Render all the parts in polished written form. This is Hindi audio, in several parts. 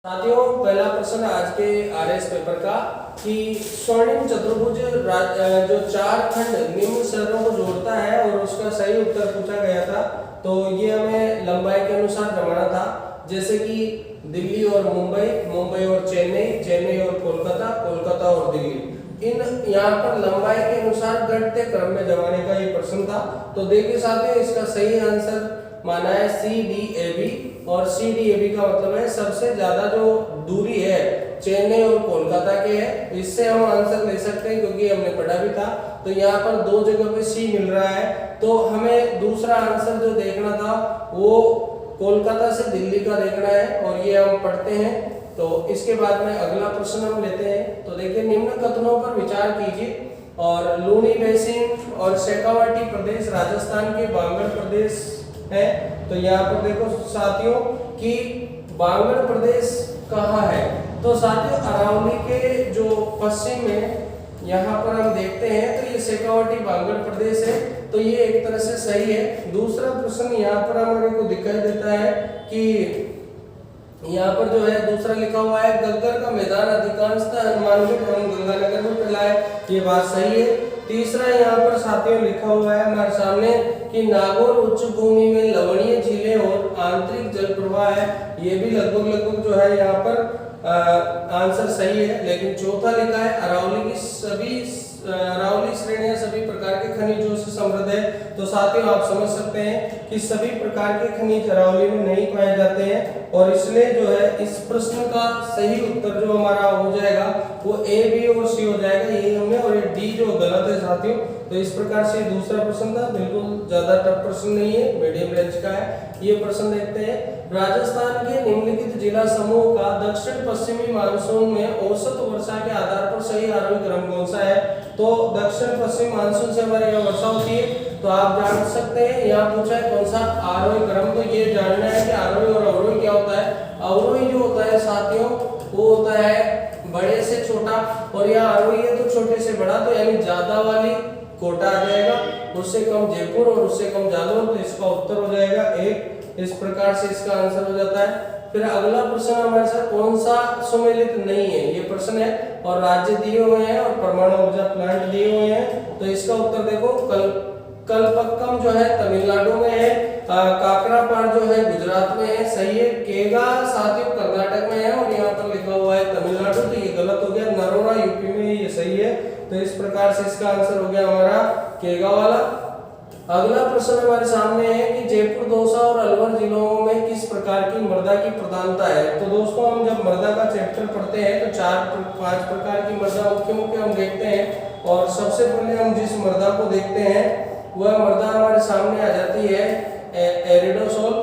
साथियों, पहला प्रश्न आज के आरएस पेपर का कि स्वर्णिम चतुर्भुज जो चार खंड निम्न शहरों को जोड़ता है और उसका सही उत्तर पूछा गया था। तो ये हमें लंबाई के अनुसार जमाना था, जैसे कि दिल्ली और मुंबई, मुंबई और चेन्नई, चेन्नई और कोलकाता, कोलकाता और दिल्ली। इन यहाँ पर लंबाई के अनुसार घटते क्रम में जमाने का ये प्रश्न था। तो देखिए साथियों, इसका सही आंसर माना है CDAB, और CDAB का मतलब है सबसे ज्यादा जो दूरी है चेन्नई और कोलकाता के है। इससे हम आंसर ले सकते हैं क्योंकि हमने पढ़ा भी था। तो यहाँ पर दो जगह पे C मिल रहा है, तो हमें दूसरा आंसर जो देखना था वो कोलकाता से दिल्ली का देखना है, और ये हम पढ़ते हैं। तो इसके बाद में अगला प्रश्न हम लेते हैं। तो देखिए, निम्न कथनों पर विचार कीजिए। और लूनी बेसिन और शेखावाटी प्रदेश राजस्थान के बांगड़ प्रदेश है। तो यहाँ पर देखो साथियों कि बांगड़ प्रदेश कहाँ है। तो साथियों, अरावली के जो पश्चिम में यहाँ पर हम देखते हैं तो ये शेखावाटी बांगड़ प्रदेश है। तो ये एक तरह से सही है। दूसरा प्रश्न यहाँ पर हमारे को दिखाई देता है कि यहाँ पर जो है दूसरा लिखा हुआ है, गग्गर का मैदान अधिकांशतः हनुमानगढ़ एवं गंगानगर में फैला है। ये बात सही है। तीसरा यहाँ पर साथियों लिखा हुआ है हमारे सामने कि नागौर उच्च भूमि में लवणीय झीलें और आंतरिक जल प्रवाह है। ये भी लगभग जो है यहाँ पर आंसर सही है। लेकिन चौथा लिखा है, अरावली श्रेणियां सभी प्रकार के खनिजों से समृद्ध है। तो साथियों, आप समझ सकते हैं कि सभी प्रकार के खनिज अरावली में नहीं पाए जाते हैं, और इसलिए जो है इस प्रश्न का सही उत्तर जो हमारा हो जाएगा वो A, B और C हो जाएगा। ये हमने, और ये D जो गलत है साथियों। तो इस प्रकार से दूसरा प्रश्न था, बिल्कुल ज्यादा टफ प्रश्न नहीं है, मीडियम रेंज का है। ये प्रश्न देखते हैं, राजस्थान के निम्नलिखित जिला समूह का दक्षिण पश्चिमी मानसून में औसत वर्षा के आधार पर सही आरोही क्रम कौन सा है। तो दक्षिण पश्चिम मानसून से हमारे यहाँ वर्षा होती है। तो आप जान सकते हैं, यहाँ पूछा है कौन सा आरोही क्रम। तो ये जानना है कि आरोही और अवरोही क्या होता है। अवरोही जो होता है साथियों वो होता है बड़े से छोटा, और यहाँ आरोही है तो छोटे से बड़ा। तो यानी ज्यादा वाली कोटा आ जाएगा, उससे कम जयपुर और उससे कम जालौर। तो इसका उत्तर हो जाएगा 1। इस प्रकार से इसका आंसर हो जाता है। फिर अगला प्रश्न हमारे साथ कौन सा सुमेलित नहीं है, ये प्रश्न है, और राज्य दिए हुए हैं और परमाणु ऊर्जा प्लांट दिए हुए हैं। तो इसका उत्तर देखो, कलपक्कम जो है तमिलनाडु में है, काकरापाड़ जो है गुजरात में है, सही है। केगा साथियों कर्नाटक में है, और यहाँ पर लिखा हुआ है तमिलनाडु, तो ये गलत हो गया। नरोरा यूपी में, ये सही है। तो इस प्रकार से इसका आंसर हो गया हमारा केगा वाला। अगला प्रश्न हमारे सामने है कि जयपुर, दौसा और अलवर जिलों में किस प्रकार की मृदा की प्रधानता है। तो दोस्तों, हम जब मृदा का चैप्टर पढ़ते हैं तो 4-5 प्रकार की मृदा मुख्य हम देखते हैं, और सबसे पहले हम जिस मृदा को देखते हैं वह मृदा हमारे सामने आ जाती है एरिडोसोल,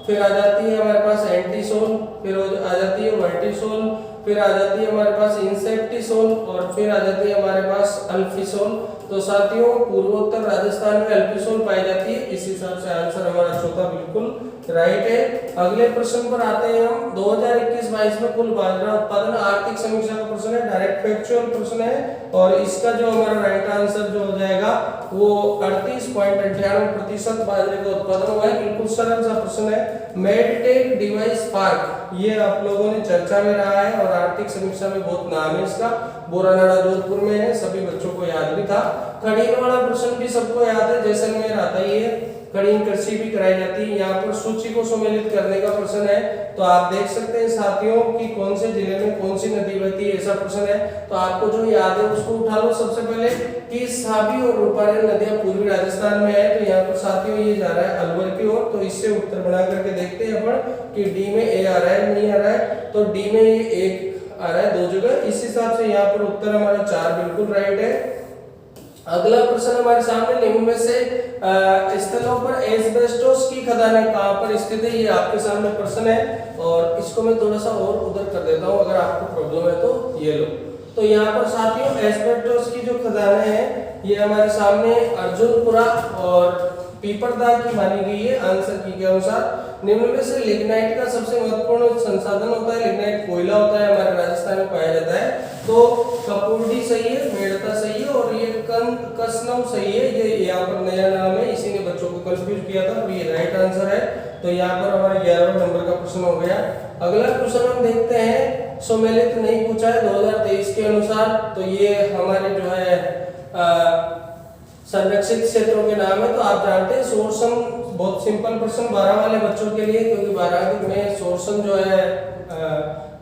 फिर आ जाती है हमारे पास एंटीसोल, फिर आ जाती है वर्टिसोल, फिर आ जाती है हमारे पास इंसेप्टिसोल, और फिर आ जाती है हमारे पास अल्फिसोल। तो साथियों, पूर्वोत्तर राजस्थान में अल्फिसोल पाई जाती है। इस हिसाब से आंसर हमारा चौथा बिल्कुल राइट है। अगले प्रश्न पर आते हैं हम। 2021-22 में कुल बाजरा उत्पादन आर्थिक समीक्षा का प्रश्न है, डायरेक्ट फैक्चुअल प्रश्न है, और इसका जो हमारा राइट आंसर जो हो जाएगा वो 38.98% बाजरे का उत्पादन हुआ है। बिल्कुल सरल सा प्रश्न है। मेडटेक डिवाइस पार्क, ये आप लोगों ने चर्चा में रहा है और आर्थिक समीक्षा में बहुत नाम है इसका। बोरानाड़ा जोधपुर में है, सभी बच्चों को याद भी था। खड़ीन वाला प्रश्न भी सबको याद है, जैसलमेर आता ही है। खड़ीन कृषि भी कराई जाती है। यहाँ पर सूची को सुमेलित करने का प्रश्न है। तो आप देख सकते हैं साथियों कि कौन से जिले में कौन सी नदी बहती है, ऐसा प्रश्न है। तो आपको जो याद है उसको उठा लो। सबसे पहले कि साबी और रूपारेल नदियां पूर्वी राजस्थान में है। तो यहाँ पर साथियों ये जा रहा है अलवर की ओर। तो इससे उत्तर बना करके देखते हैं अपन कि डी में ए आ रहा है, नहीं आ रहा है। तो डी में ये 1 आ रहा है 2 जगह। इस हिसाब से यहाँ पर उत्तर हमारा 4 बिल्कुल राइट है। अगला प्रश्न हमारे सामने, निम्न में से स्थलों पर एस्बेस्टोस की खदानें कहां पर स्थित है, ये आपके सामने प्रश्न है। और इसको मैं थोड़ा सा और उधर कर देता हूं, अगर आपको प्रॉब्लम है तो ये लो। तो यहाँ पर साथियों एस्बेस्टोस की जो खदानें हैं ये हमारे सामने अर्जुनपुरा और पीपरदा की मानी गई है आंसर की के अनुसार। निम्न में से लिग्नाइट का सबसे महत्वपूर्ण संसाधन होता है, लिग्नाइट कोयला होता है, हमारे राजस्थान में पाया जाता है। तो कपूर्डी सही है, मेड़ता सही है, और ये कसनव सही है। ये यहाँ पर नया नाम है, इसी ने बच्चों को कंफ्यूज किया था। तो ये राइट आंसर है। तो यहाँ पर हमारा 11वें नंबर का प्रश्न हो गया। अगला क्वेश्चन हम देखते हैं, सुमेलित नहीं पूछा है 2023 के अनुसार, तो ये हमारे जो है संरक्षित क्षेत्रों के नाम है। तो आप जानते हैं शोषण बहुत सिंपल प्रश्न 12 वाले बच्चों के लिए, क्योंकि 12 में शोषण जो है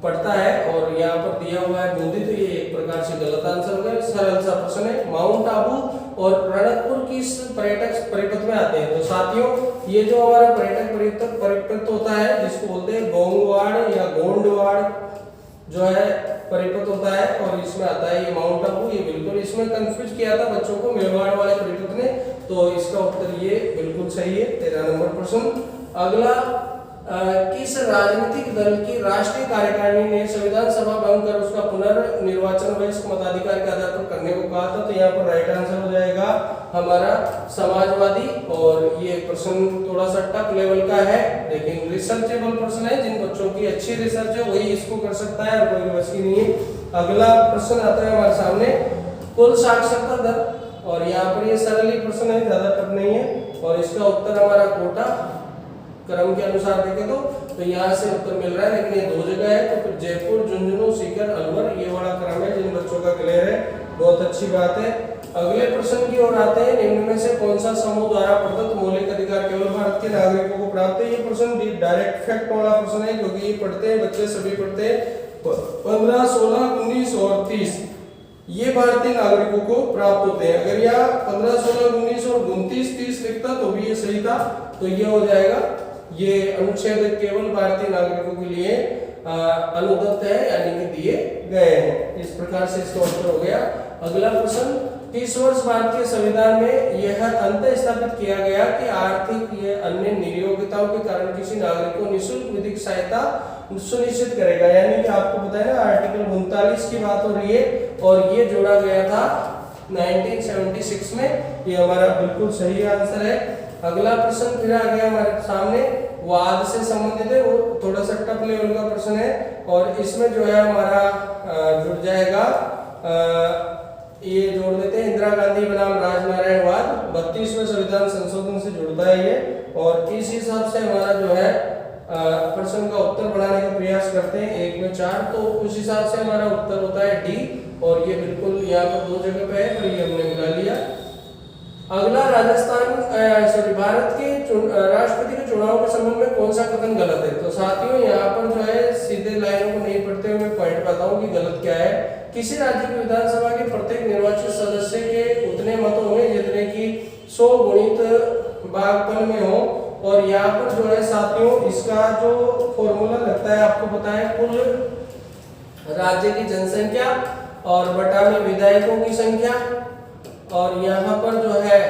पड़ता है और यहाँ पर दिया हुआ है बूंदी, तो ये एक प्रकार से गलत आंसर हो गया। सरल सा प्रश्न है। माउंट आबू और रणकपुर किस पर्यटक परिपथ में आते हैं? तो साथियों ये जो हमारा पर्यटक परिपथ होता है, जिसको बोलते हैं गोंगवाड़ या गोंडवाड़ जो है परिपथ होता है, और इसमें आता है ये माउंट आबू। ये बिल्कुल इसमें कंफ्यूज किया था बच्चों को मेवाड़ वाले परिपथ ने, तो इसका उत्तर ये बिल्कुल सही है, 13 नंबर प्रश्न। अगला, किस राजनीतिक दल की राष्ट्रीय कार्यकारिणी ने संविधान सभा भंग कर उसका पुनर्निर्वाचन वयस्क मताधिकार के आधार पर करने को कहा था? तो यहाँ पर राइट आंसर हो जाएगा हमारा समाजवादी। और ये प्रश्न थोड़ा सा टफ लेवल का है, लेकिन रिसर्चेबल प्रश्न है। जिन बच्चों की अच्छी रिसर्च है वही इसको कर सकता है, और कोई बस की नहीं है। अगला प्रश्न आता है हमारे सामने, कुल साक्षरता दर, और यहाँ पर ये सरल ही प्रश्न है, ज्यादा टफ नहीं है, और इसका उत्तर हमारा कोटा क्रम के अनुसार देखें तो यहाँ से उत्तर मिल रहा है, लेकिन ये 2 जगह है। तो फिर जयपुर, झुंझुनू, सीकर, अलवर, ये वाला क्रम है। जिन बच्चों का क्लियर है बहुत अच्छी बात है। अगले प्रश्न की ओर आते हैं, निम्न में से कौन सा समूह द्वारा प्रदत्त मौलिक अधिकार केवल भारत के नागरिकों को प्राप्त है? ये प्रश्न डायरेक्ट फैक्ट वाला प्रश्न है, क्योंकि ये पढ़ते हैं बच्चे, सभी पढ़ते हैं 15, 16, 19 और 30, ये भारतीय नागरिकों को प्राप्त होते हैं। अगर यहाँ 15, 16, 19 और 29, 30 लिखता तो भी ये सही था, तो ये हो जाएगा। ये अनुच्छेद केवल भारतीय नागरिकों के लिए अनुदत्त है, यानी कि दिए गए हैं। इस प्रकार से इसका उत्तर हो गया। अगला प्रश्न, किस वर्ष भारत के संविधान में यह अंत स्थापित किया गया कि आर्थिक या अन्य नियोक्ताओं के कारण किसी नागरिक को निःशुल्क विधिक सहायता सुनिश्चित करेगा? यानी कि आपको पता है ना, आर्टिकल 39 की बात हो रही है, और ये जोड़ा गया था 1976 में। ये हमारा बिल्कुल सही आंसर है। अगला प्रश्न फिर आ गया हमारे सामने, वाद से संबंधित है, वो थोड़ा सा टफ लेवल का प्रश्न है, और इसमें जो है हमारा जुड़ जाएगा, ये जोड़ देते हैं, इंदिरा गांधी बनाम राजनारायण वाद, 32वें संविधान संशोधन से जुड़ता है ये, और इस हिसाब से हमारा जो है प्रश्न का उत्तर बनाने का प्रयास करते हैं 1 में 4, तो उस हिसाब से हमारा उत्तर होता है डी, और ये बिल्कुल यहाँ पर 2 जगह पे है, पर ये हमने मिला लिया। अगला, भारत के राष्ट्रपति के चुनाव के संबंध में कौन सा कथन गलत है? तो साथियों यहाँ पर जो है सीधे लाइनों को नहीं पढ़ते हुए मैं पॉइंट बताऊं कि गलत क्या है। किसी राज्य की विधानसभा के प्रत्येक निर्वाचित सदस्य के उतने मत होंगे जितने की 100 गुणित भागफल में हो, और यहाँ पर जो है साथियों इसका जो फॉर्मूला लगता है आपको पता है, कुल राज्य की जनसंख्या और बटा में विधायकों की संख्या, और यहाँ पर जो है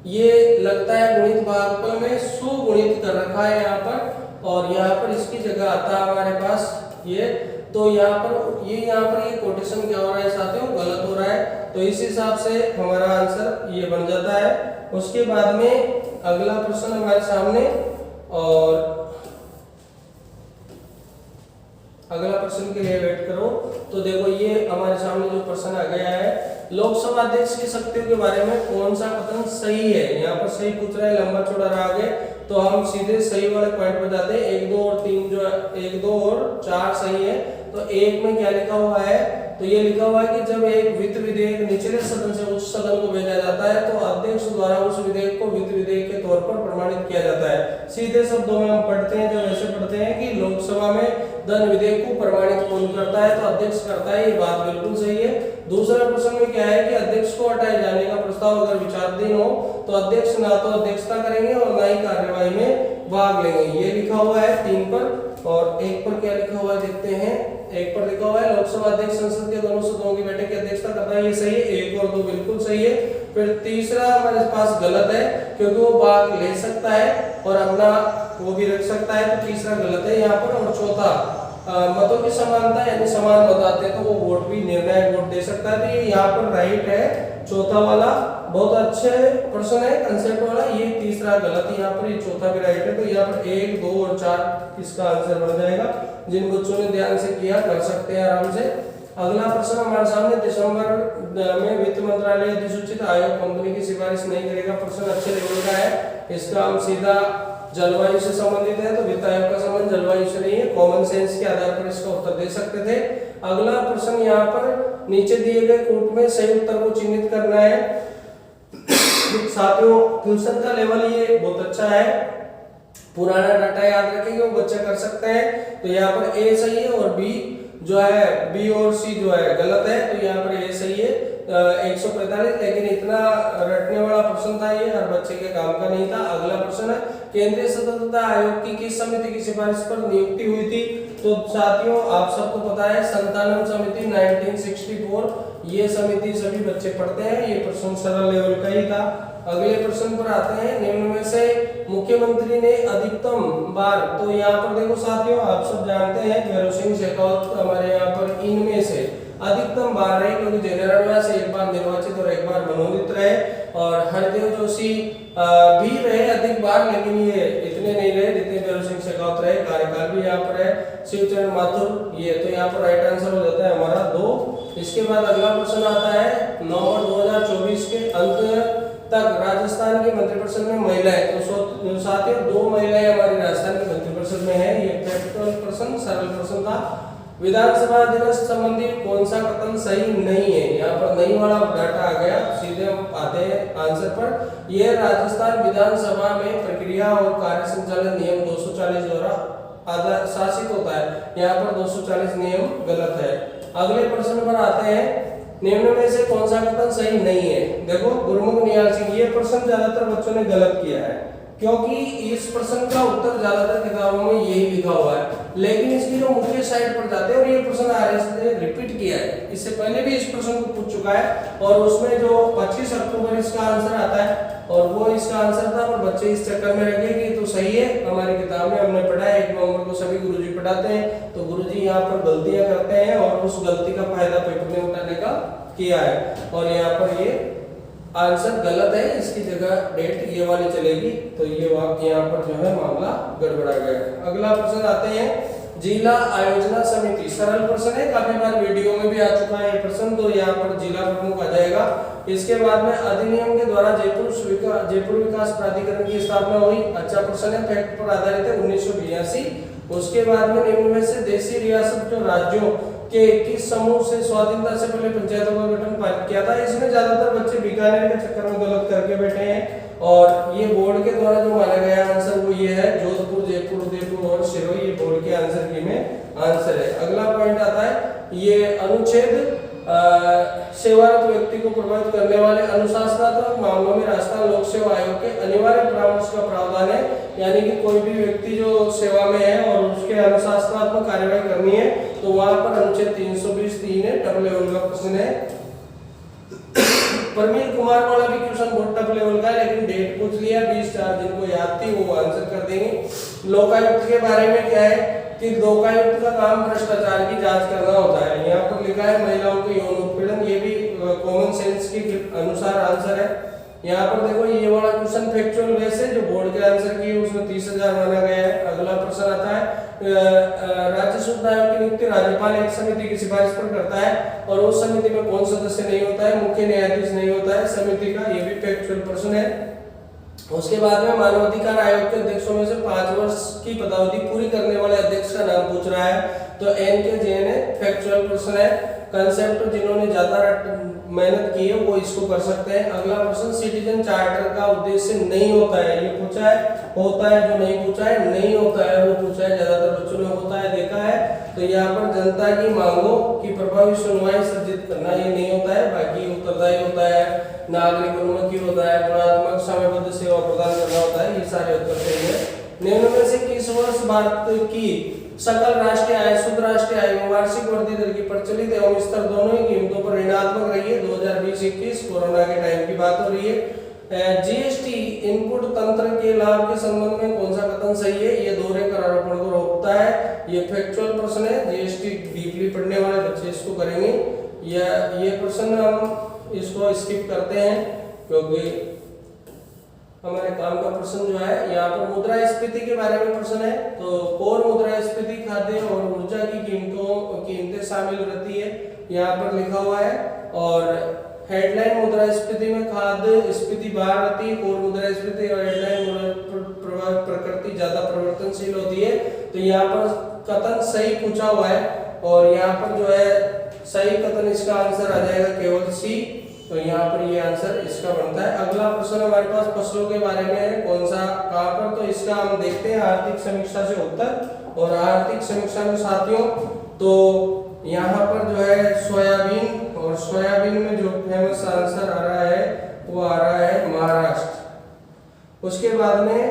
ये लगता है गुणित भागफल में 100 गुणित कर रखा है यहाँ पर, और यहाँ पर इसकी जगह आता है हमारे पास ये, तो यहाँ पर ये कोटेशन क्या हो रहा है साथियों, गलत हो रहा है, तो इस हिसाब से हमारा आंसर ये बन जाता है। उसके बाद में अगला प्रश्न हमारे सामने, और अगला प्रश्न के लिए वेट करो। तो देखो ये हमारे सामने जो प्रश्न आ गया है, लोकसभा अध्यक्ष की शक्तियों के बारे में कौन सा कथन सही है? यहाँ पर सही पूछ रहा है, लंबा चौड़ा रहा आगे, तो हम सीधे सही वाले पॉइंट पर जाते हैं। 1, 2 और 3 जो 1, 2 और 4 सही है। तो 1 में क्या लिखा हुआ है? तो ये लिखा हुआ है कि जब एक वित्त विधेयक निचले सदन से उच्च सदन को भेजा जाता है तो अध्यक्ष द्वारा उस विधेयक को वित्त विधेयक के तौर पर प्रमाणित किया जाता है। सीधे शब्दों में हम पढ़ते हैं, जब ऐसे पढ़ते हैं कि लोकसभा में धन विधेयक को प्रमाणित कौन करता है? तो अध्यक्ष करता है, ये बात बिल्कुल सही है। दूसरा प्रश्न में क्या है कि अध्यक्ष को हटाए जाने का प्रस्ताव अगर विचाराधीन हो तो अध्यक्ष ना तो अध्यक्षता करेंगे और ना ही कार्यवाही में भाग लेंगे, ये लिखा हुआ है 3 पर। और 1 पर क्या लिखा हुआ है देखते हैं। 1 पर लिखा हुआ है लोकसभा अध्यक्ष संसद के दोनों सदनों की बैठक की अध्यक्षता करता है, ये सही है। 1 और 2 बिल्कुल सही है। फिर तीसरा हमारे पास गलत है क्योंकि वो भाग ले सकता है और अपना वो भी रख सकता है, तो तीसरा गलत है यहाँ पर। और चौथा मतों की समानता यानी समान मत आते हैं तो वो वोट भी निर्णायक वोट दे सकता है, तो ये यहाँ पर राइट है चौथा वाला। बहुत अच्छे प्रश्न है कंसेप्ट वाला। ये तीसरा गलत है यहाँ पर, ये चौथा भी राइट है। तो यहाँ पर 1, 2 और 4 इसका आंसर बन जाएगा। जिन बच्चों ने ध्यान से किया कर सकते हैं आराम से। अगला प्रश्न हमारे सामने, दिसंबर में वित्त मंत्रालय अधिसूचित आयोग कंपनी की सिफारिश नहीं करेगा। प्रश्न अच्छे लेवल का है, इसका हम सीधा जलवायु से संबंधित है, तो वित्त आयोग का संबंध जलवायु से नहीं है। कॉमन सेंस के आधार पर इसका उत्तर दे सकते थे। अगला प्रश्न यहाँ पर नीचे दिए गए कूट में सही उत्तर को चिन्हित करना है। साथियों ट्यूशन का लेवल ये बहुत अच्छा है, पुराना डाटा याद रखेंगे वो बच्चे कर सकते हैं। तो यहाँ पर ए सही है और बी जो है, बी और सी जो है गलत है, तो यहाँ पर ए सही है 145। लेकिन इतना रटने वाला प्रश्न था ये, हर बच्चे के काम का नहीं था। अगला प्रश्न है केंद्रीय सतर्कता आयोग की किस समिति की सिफारिश पर नियुक्ति हुई थी? तो साथियों आप सबको पता है संतानम समिति 1964, ये समिति सभी बच्चे पढ़ते हैं। ये प्रश्न सरल लेवल का ही था। अगले प्रश्न पर आते हैं, निम्न में से मुख्यमंत्री ने अधिकतम बार, तो यहाँ पर देखो साथियों आप सब जानते हैं भैरव सिंह शेखावत हमारे यहाँ पर इनमें से अधिकतम बार रहे, क्योंकि जनरल से एक बार निर्वाचित और एक बार मनोनीत रहे, और हरदेव जोशी भी रहे अधिक बार, लेकिन ये इतने नहीं रहे जितने भैरव सिंह शेखावत रहे। कार्यकाल भी यहाँ पर है शिवचरण माथुर, ये तो यहाँ पर राइट आंसर हो जाता है हमारा 2। इसके बाद अगला प्रश्न आता है नवंबर 2024 के अंत तक राजस्थान के मंत्रिपरिषद में महिलाएं, तो साथियों 2 महिलाएं हमारी राजस्थान के मंत्रिपरिषद में है। ये प्रैक्टिकल प्रश्न, सरल प्रश्न था। विधानसभा दिवस संबंधी कौन सा कथन सही नहीं है? यहाँ पर नहीं वाला डाटा आ गया, सीधे हम आते हैं आंसर पर। यह राजस्थान विधानसभा में प्रक्रिया और कार्य संचालन नियम 240 द्वारा शासित होता है। यहाँ पर 240 नियम गलत है। अगले प्रश्न पर आते हैं, निम्न में से कौन सा कथन सही नहीं है? देखो गुरमुख निहाल सिंह, ये प्रश्न ज्यादातर बच्चों ने गलत किया है, क्योंकि इस प्रश्न का उत्तर ज्यादातर किताबों में यही लिखा हुआ है, लेकिन इसकी जो मुख्य साइट पर जाते हैं और ये प्रश्न आरएस ने रिपीट किया है, इससे पहले भी इस प्रश्न को पूछ चुका है, और उसमें जो 25 अक्टूबर इसका आंसर आता है और वो इसका आंसर था, पर बच्चे इस चक्कर में रह गए कि तो सही है, हमारी किताब में हमने पढ़ा है 1 नवंबर को सभी गुरुजी पढ़ाते हैं, तो गुरुजी यहाँ पर गलतियां करते हैं और उस गलती का फायदा पेपर में उठाने का किया है, और यहाँ पर ये आंसर गलत है, इसकी जगह डेट ये वाली चलेगी, तो ये यहाँ पर जो है मामला गड़बड़ा गया है। अगला प्रश्न आते हैं, जिला आयोजना समिति, सरल प्रश्न है, काफी बार वीडियो में भी आ चुका है ये प्रश्न, तो यहाँ पर जिला प्रमुख आ जाएगा। इसके बाद में अधिनियम के द्वारा जयपुर विकास प्राधिकरण की स्थापना हुई, अच्छा प्रश्न है, फैक्ट पर आधारित है 1982। उसके बाद में निम्न में से देशी रियासत जो राज्यों के किस समूह से स्वाधीनता से पहले पंचायतों का गठन पारित किया था? इसमें ज्यादातर बच्चे बीकानेर के चक्कर में गलत करके बैठे हैं, और ये बोर्ड के द्वारा जो माना गया आंसर वो ये है, जोधपुर, जयपुर, उदयपुर और सिरोही, ये बोर्ड के आंसर की में आंसर है। अगला पॉइंट आता है, ये अनुच्छेद सेवारत व्यक्ति को प्रभावित करने वाले अनुशासनात्मक मामलों में राजस्थान लोक सेवा आयोग के अनिवार्य परामर्श का प्रावधान है, यानी कि कोई भी व्यक्ति जो सेवा में है और उसके अनुशासनात्मक कार्यवाही करनी है, तो वहां पर अनुच्छेद 320(3) है, टफ लेवल का प्रश्न है। प्रवीण कुमार वाला भी क्वेश्चन बहुत टफ लेवल का है, लेकिन डेट पूछ लिया, 20/4 जिनको याद थी वो आंसर कर देंगे। लोकायुक्त के बारे में क्या है कि लोकायुक्त का काम भ्रष्टाचार की जांच करना होता है। यहाँ पर लिखा है महिलाओं को यौन उत्पीड़न, ये भी कॉमन सेंस के अनुसार आंसर है। यहाँ पर देखो ये वाला क्वेश्चन फैक्चुअल वैसे जो बोर्ड के आंसर की उसमें 30,000 माना गया है। अगला प्रश्न आता है, राज्य सूचना आयोग की नियुक्ति राज्यपाल एक समिति की सिफारिश पर करता है, और उस समिति में कौन सदस्य नहीं होता है? मुख्य न्यायाधीश नहीं होता है समिति का, ये भी फैक्चुअल प्रश्न है। उसके बाद में मानवाधिकार आयोग के अध्यक्षों में से 5 वर्ष की पदावधि पूरी करने वाले अध्यक्ष का नाम पूछ रहा है, तो एन के जैन है, फैक्चुअल प्रश्न है। कंसेप्ट जिन्होंने ज्यादा मेहनत की है वो इसको कर सकते हैं। अगला प्रश्न, सिटीजन चार्टर का उद्देश्य नहीं होता है, ये पूछा है, होता है, जो नहीं पूछा है नहीं होता है वो पूछा है, ज्यादातर बच्चों ने होता है देखा है। तो यहाँ पर जनता की मांगों की प्रभावी सुनवाई सर्जित करना ये नहीं होता है, बाकी उत्तरदायी होता है, नागरिक उन्मुखी होता है, गुणात्मक समयबद्ध सेवा प्रदान करना होता है, ये सारे उत्तर सही है। निम्न में से किस वर्ष भारत की सकल राष्ट्रीय आय, शुद्ध राष्ट्रीय आय एवं वार्षिक वृद्धि दर की प्रचलित एवं स्तर दोनों ही कीमतों पर ऋणात्मक रही है? 2020-21, कोरोना के टाइम की बात हो रही है। जीएसटी इनपुट तंत्र के लाभ के संबंध में कौन सा कथन सही है? ये दोहरे करारोपण को रोकता है, ये फैक्चुअल प्रश्न है, जीएसटी डीपली पढ़ने वाले बच्चे इसको करेंगे। ये प्रश्न हम इसको स्किप करते हैं क्योंकि हमारे काम का प्रश्न जो है यहाँ पर मुद्रास्फीति के बारे में प्रश्न है, तो कोर मुद्रास्फीति खाद्य और ऊर्जा की कीमतें शामिल रहती है, यहाँ पर लिखा हुआ है। और हेडलाइन मुद्रास्फीति में खाद्य स्फीति बाहर रहती है, कोर मुद्रास्फीति और हेडलाइन प्रकृति ज्यादा परिवर्तनशील होती है। तो यहाँ पर कथन सही पूछा हुआ है और यहाँ पर जो है सही कथन इसका आंसर आ जाएगा केवल सी। तो यहाँ पर ये आंसर इसका बनता है। अगला प्रश्न हमारे पास फसलों के बारे में है, कौन सा कहाँ पर, तो इसका हम देखते हैं आर्थिक समीक्षा से उत्तर। और आर्थिक समीक्षा में साथियों तो यहाँ पर जो है सोयाबीन, और सोयाबीन में जो फेमस आंसर आ रहा है वो आ रहा है महाराष्ट्र। उसके बाद में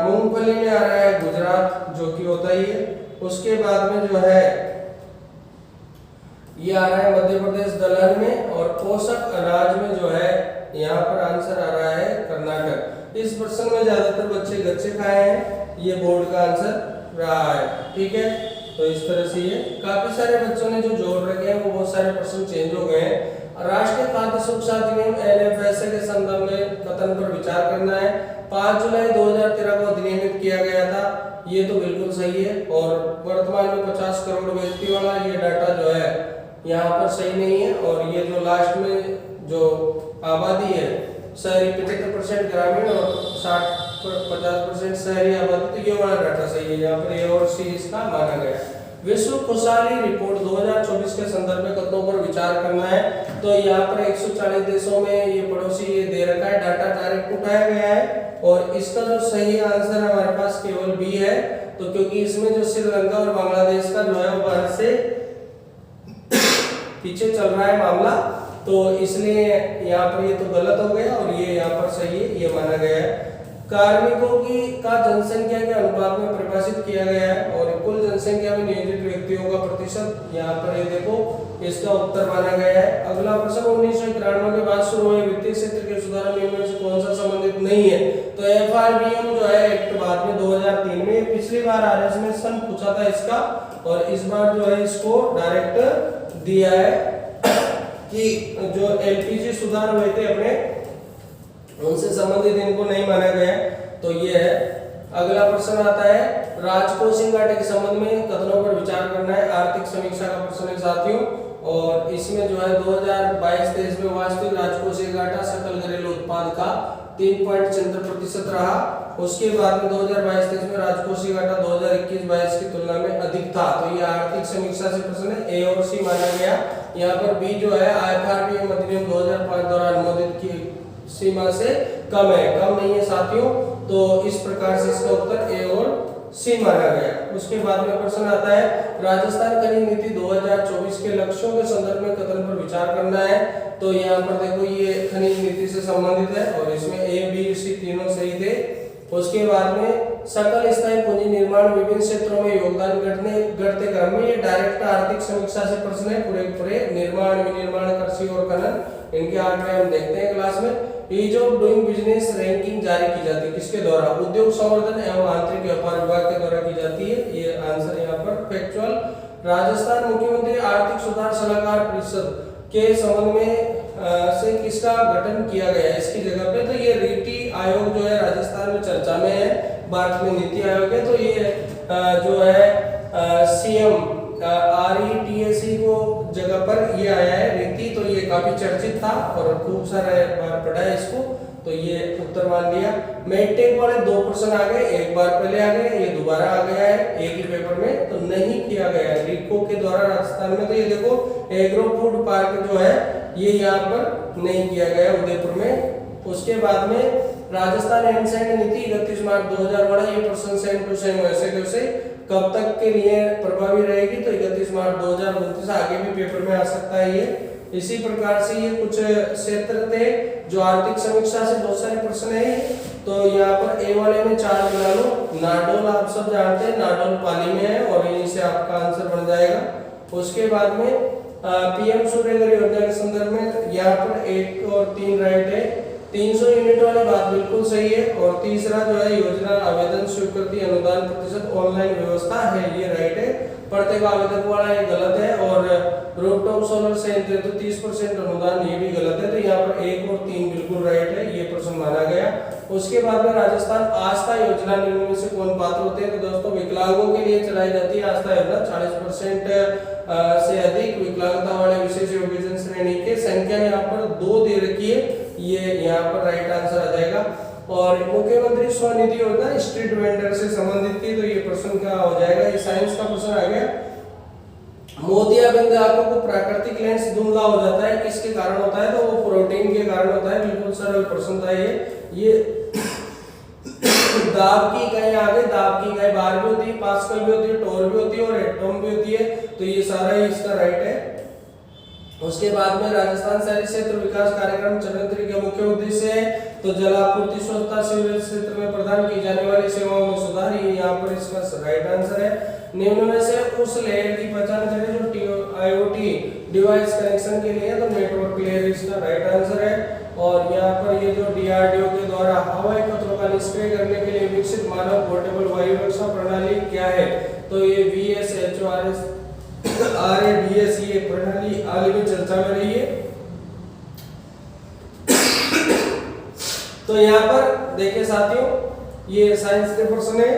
मूंगफली में आ रहा है गुजरात, जो कि होता ही है। उसके बाद में जो है ये आ रहा है मध्य प्रदेश दलहन में, और पोषक अनाज में जो है यहाँ पर आंसर आ रहा है कर्नाटक। इस प्रश्न में ज्यादातर बच्चे गच्चे खाए हैं, ये बोर्ड का आंसर रहा है। ठीक है, तो इस तरह से ये काफी सारे बच्चों ने जो जोड़ रखे हैं वो बहुत सारे प्रश्न चेंज हो गए हैं। राष्ट्रीय खाद्य सुरक्षा अधिनियम NFSA के संदर्भ में कथन पर विचार करना है। 5 जुलाई 2013 को अधिनियमित किया गया था, ये तो बिल्कुल सही है। और वर्तमान में 50 करोड़ व्यक्ति वाला ये डाटा जो है यहाँ पर सही नहीं है। और ये जो लास्ट में जो आबादी है शहरी 75% ग्रामीण और 50% शहरी आबादी, तो ये वाला डाटा सही है। यहाँ पर ए और सी इसका माना गया। विश्व खुशहाली रिपोर्ट 2024 के संदर्भ में कथनों पर विचार करना है। तो यहाँ पर 140 देशों में ये पड़ोसी ये दे रखा है, डाटा डायरेक्ट उठाया गया है और इसका जो सही आंसर हमारे पास केवल बी है। तो क्योंकि इसमें जो श्रीलंका और बांग्लादेश का जो है वो भारत से पीछे चल रहा है मामला, तो इसलिए यहाँ पर ये तो गलत हो गया और ये यहाँ पर सही है, ये माना गया है। कार्मिकों की का जनसंख्या के अनुपात में परिभाषित किया गया है और कुल जनसंख्या में नियोजित व्यक्तियों का प्रतिशत यहाँ पर ये देखो इसका उत्तर माना गया है। अगला प्रश्न 1991 के बाद शुरू हुए वित्तीय क्षेत्र के सुधार नियमों से कौन सा संबंधित नहीं है? तो FRBM जो है एक्ट बाद में 2003 में, पिछली बार RS में सन पूछा था इसका और इस बार जो है इसको डायरेक्ट दिया है कि जो LPG सुधार हुए थे अपने उनसे संबंधित इनको नहीं माना गया। तो ये है। अगला प्रश्न आता है राजकोषीय घाटे के संबंध में कथनों पर विचार करना है। आर्थिक समीक्षा का प्रश्न है साथियों और इसमें जो है 2022-23 में वास्तविक राजकोषीय घाटा सकल घरेलू उत्पाद का 3.74% रहा। उसके बाद में 2022-23 में राजकोषीय घाटा 2021-22 की तुलना में अधिक था। तो ये आर्थिक समीक्षा से प्रश्न है, ए और सी माना गया। यहाँ पर बी जो है IFRBM अधिनियम 2005 द्वारा अनुमोदित की सीमा से कम है, कम नहीं है साथियों। तो इस प्रकार से इसका उत्तर ए और सी माना गया। उसके बाद में प्रश्न आता है राजस्थान खनिज नीति 2024 के लक्ष्यों के संदर्भ में कथन पर विचार करना है। तो यहाँ पर देखो ये खनिज नीति से संबंधित है और इसमें ए बी सी तीनों सही थे। उसके बाद में सकल स्थायी पूंजी निर्माण विभिन्न क्षेत्रों में योगदान घटते क्रम में, ये डायरेक्ट आर्थिक समीक्षा से प्रश्न है। पूरे निर्माण विनिर्माण कृषि और खनन इनके आंकड़े हम देखते हैं क्लास में। Ease of doing business ranking जारी की जाती है किसके द्वारा? उद्योग संवर्धन एवं आंतरिक व्यापार विभाग के द्वारा की जाती है। ये आंसर यहाँ पर फैक्चुअल। राजस्थान मुख्यमंत्री आर्थिक सुधार सलाहकार परिषद के संबंध में से किसका गठन किया गया है इसकी जगह पे? तो ये रीति आयोग जो है राजस्थान में चर्चा में है, भारत में नीति आयोग है। तो ये जो है CM RETAC को जगह पर ये आया है रीति। तो ये काफी चर्चित था और खूब सारे बार पढ़ा है इसको, तो ये उत्तर मान लिया। मेडिटेक वाले 2 प्रश्न आ गए, एक बार पहले आ गए, ये दोबारा आ गया है एक ही पेपर में, तो नहीं किया गया है रीको के द्वारा राजस्थान में। तो ये देखो एग्रो फूड पार्क जो है ये यहाँ पर नहीं किया गया उदयपुर में। उसके बाद में राजस्थान एंड सैंड नीति 31 मार्च 2012, ये प्रश्न सेम टू सेम वैसे कैसे कब तक के लिए प्रभावी रहेगी? तो 31 मार्च 2029, आगे भी पेपर में आ सकता है ये। इसी प्रकार से ये कुछ क्षेत्र थे जो आर्थिक समीक्षा से बहुत सारे प्रश्न है। तो यहाँ पर ए वाले में 4 बना लो। नाडोल आप सब जानते हैं, नाडोल पाली में है और यहीं से आपका आंसर बन जाएगा। उसके बाद में PM सूर्यघर योजना के संदर्भ में यहाँ पर 1 और 3 राइट है। 300 यूनिट वाली बात बिल्कुल सही है। और तीसरा जो है योजना आवेदन स्वीकृति अनुदान प्रतिशत ऑनलाइन व्यवस्था है, ये राइट है। प्रत्येक आवेदक वाला ये गलत है। और रूफटॉप सोलर संयंत्र तो 30% अनुदान, ये भी गलत है। तो यहाँ पर 1 और 3 बिल्कुल राइट है, ये प्रश्न माना गया। उसके बाद में राजस्थान आस्था योजना निम्न में से कौन पात्र होते हैं? तो दोस्तों विकलांगों के लिए चलाई जाती है आस्था योजना। 40% से अधिक विकलांगता वाले विशेष योग्यजन श्रेणी के संख्या यहाँ पर 2 दे रखी है, ये यहाँ पर राइट आंसर आ जाएगा। और मुख्यमंत्री स्वनिधि योजना स्ट्रीट वेंडर से संबंधित थी, तो ये प्रश्न क्या हो जाएगा, ये साइंस का प्रश्न आ गया। मोतियाबिंद आंखों को प्राकृतिक लेंस धुंधला हो जाता है, किसके कारण होता है, तो वो प्रोटीन के कारण होता है। बिल्कुल सरल प्रश्न था ये दाब की इकाई आगे, दाब की इकाई बार भी होती है, पास्कल भी होती है, टोर भी होती है और एटम भी होती है, तो ये सारा ही इसका राइट है। उसके बाद में राजस्थान शहरी क्षेत्र विकास कार्यक्रम चरण 3 का मुख्य उद्देश्य है तो जल आपूर्ति, स्वच्छता, सीवरेज क्षेत्र में प्रदान की जाने वाली सेवाओं में सुधार, ये यहाँ पर इसका राइट आंसर है। निम्न में से उस लेयर की पहचान करें जो IoT डिवाइस कनेक्शन के लिए है, तो नेटवर्क लेयर इसका राइट आंसर है। और यहाँ पर ये जो DRDO के द्वारा हवाई खतरों का निष्क्रिय करने के लिए विकसित मानव पोर्टेबल वायु रक्षा प्रणाली क्या है, तो ये VSHORS RADS ये प्रणाली हाल ही में चर्चा में रही है। तो यहाँ पर देखिए साथियों, ये साइंस के प्रश्न है।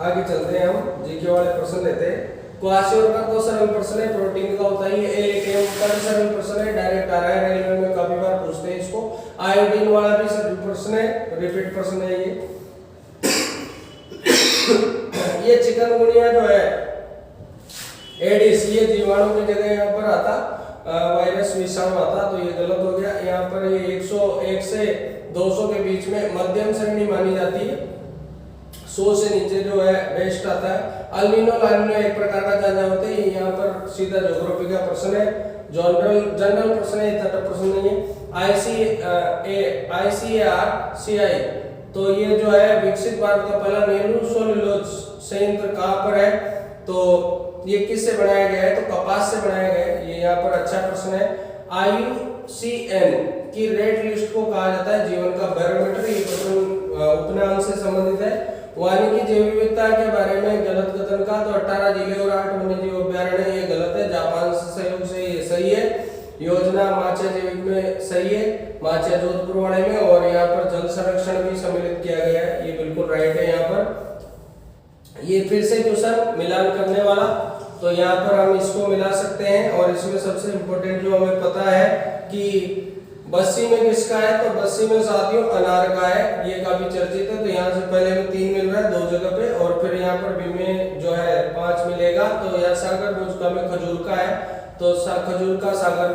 आगे चलते हैं, हम जीके वाले प्रश्न लेते हैं। क्वाशियोर का तो सरल प्रश्न है, प्रोटीन का होता है। एलकेएम का सरल प्रश्न है, डायरेक्ट आ रहा है, रेलवे में काफी बार पूछते हैं इसको। आयोडीन वाला भी सरल प्रश्न है, रिपीट प्रश्न है ये चिकनगुनिया जो है एडिस, ये जीवाणु की जगह यहाँ पर आता वायरस विषाणु आता, तो ये गलत हो गया। यहाँ पर ये 101 से 200 के बीच में मध्यम श्रेणी मानी जाती है, 100 से नीचे जो है बेस्ट आता है। अल्निनो लानिनो एक प्रकार का जाना होता है, यहाँ पर सीधा ज्योग्राफी का प्रश्न है, जनरल प्रश्न है, तट प्रश्न नहीं है। ICAR-CI तो ये जो है विकसित भारत का पहला नेहरू सेल्यूलोज संयंत्र कहाँ पर है, तो ये किससे बनाया गया है, तो कपास से बनाया गया है, ये यहाँ पर अच्छा प्रश्न है। IUCN की रेड लिस्ट को कहा जाता है जीवन का बैरोमीटर, ये प्रश्न उपनाम से संबंधित है। वानिकी जैव विविधता के बारे में गलत कथन का, तो 18 जिले और 8 वन्यजीव अभ्यारण्य, ये गलत है। जापान से सहयोग से ये सही है। योजना माचा जैविक में सही है, माचा जोधपुर वाले में, और यहाँ पर जल संरक्षण भी सम्मिलित किया गया है, ये बिल्कुल राइट है। यहाँ पर ये फिर से क्वेश्चन मिलान करने वाला, तो यहाँ पर हम इसको मिला सकते हैं। और इसमें सबसे इम्पोर्टेंट जो हमें पता है कि बस्सी में किसका है, तो बस्सी में साथियों अनार का है, ये काफी चर्चित है। तो यहाँ से पहले में 3 मिल रहा है 2 जगह पे, और फिर यहाँ पर बी में जो है 5 मिलेगा। तो यहाँ सागर भोज का में खजूर का है, तो खजूर का सागर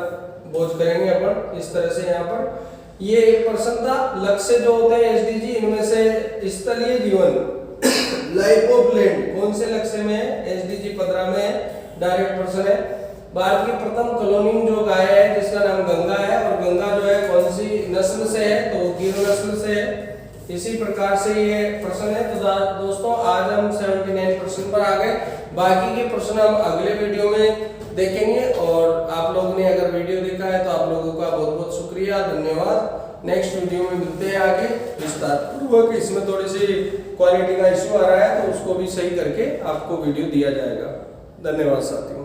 भोज करेंगे अपन इस तरह से। यहाँ पर ये एक प्रश्न था, लक्ष्य जो होते हैं SDG, इनमें से स्थलीय जीवन लाइफ ऑफ लैंड कौन से लक्ष्य में है, SDG 15 में है, डायरेक्ट प्रश्न है। भारत की प्रथम कॉलोनी जो गाय है जिसका नाम गंगा है, और गंगा जो है कौन सी नस्ल से है, तो गिर नस्ल से है। इसी प्रकार से ये प्रश्न है। तो दोस्तों आज हम 79 प्रश्न पर आ गए, बाकी के प्रश्न हम अगले वीडियो में देखेंगे। और आप लोगों ने अगर वीडियो देखा है तो आप लोगों का बहुत बहुत शुक्रिया, धन्यवाद। नेक्स्ट वीडियो में मिलते हैं आगे विस्तार पूर्वक। इसमें थोड़ी सी क्वालिटी का इश्यू आ रहा है, तो उसको भी सही करके आपको वीडियो दिया जाएगा। धन्यवाद साथियों।